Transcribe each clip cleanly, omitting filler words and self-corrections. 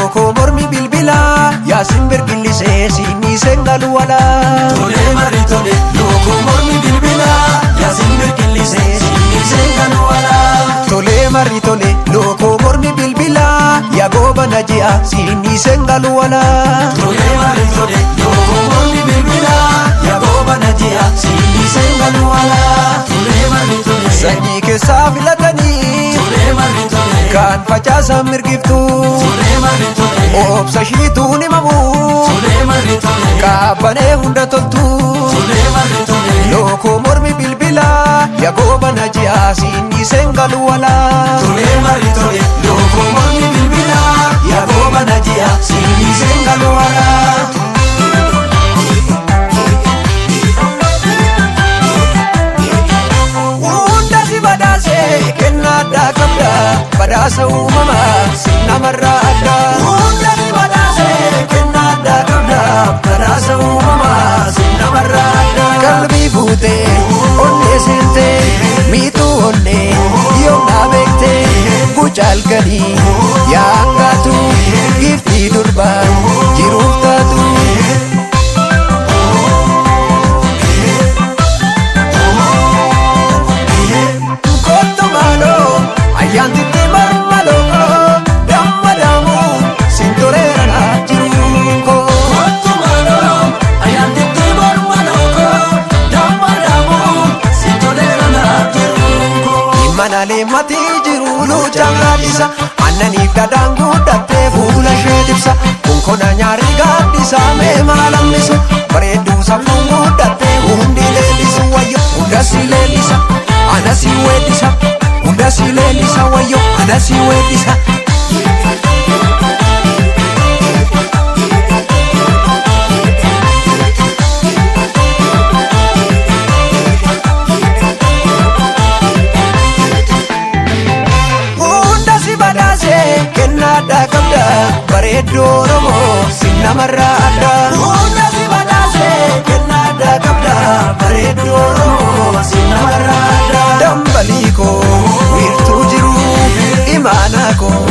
loko mormi bilbila Yasin berkilise sini sengalu wala Tole mari tole loko mormi bilbila Yasin berkilise sini sengalu wala Tole mari tole loko mormi bilbila Ya goba najia sini sengalu wala Tole mari tole loko mormi bilbila Ya goba najia sini sengalu wala Tole mari tole Sanyi keessa filatanii Tole mari tole Kan facaasan mirgiftu Tole mari tole Obsa shiituu ni mamu Tole mari tole Qaabbanee hunda toltu Tole mari tole Loko mormi bilbila Ya goba najia sini sengalu wala Tole mari tole loko mormi bilbila Ya goba najia sini sengalu wala Badhaasa uumamaa namarraa adda Hundani badhaase kennaa addaa qabda Badhaasa uumamaa namarraa adda Qalbii fuutee onnee seentee miituu onnee yoomnaa beektee gucaalkanii yaangaatu giftii durbaa jiruuf taatu Kottu maaloo ayyaanti Manaalee matii jiru luchaan gaaddisa Annaniif dhadhaan guddattee fuula ishee dibsa Konkona nyaarri gaaddisa mee maal hammisu Bareedduu saffuun guddattee hundi leellisu wayyo hunda si leellisa ana si weeddisa Hunda si leellisa wayyo ana si weeddisa Kennaadhaa qabda bareedduu Oromoo namarraa adda Hundani badhaase kennaadhaa qabda bareedduu Oromoo namarraa adda Dambalii koo wiirtuu jiru imaanaa koo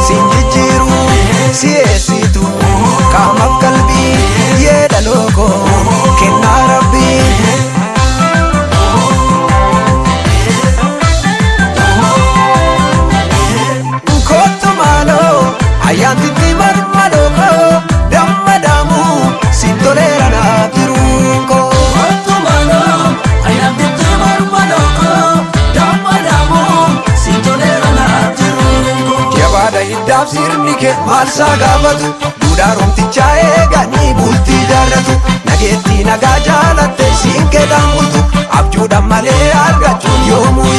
sin jijjiiru si'eessitu qaamaaf qalbii yeedaloo koo kennaa rabbii Ayyaanti marmaloko dammadamu sintoleera naaf jiruunko Kottu maaloo ayyaanti marmaloko dammadamu sintoleera naaf jiruunko Jabaadha hiddaaf sirni kee maalsaa gaafatu Duudhaa romtichaa eeganii bultii jaarratu Nageettii nagaa jaalatte siin keedhaan bultu Abjuudhaan malee argachuun yoomuu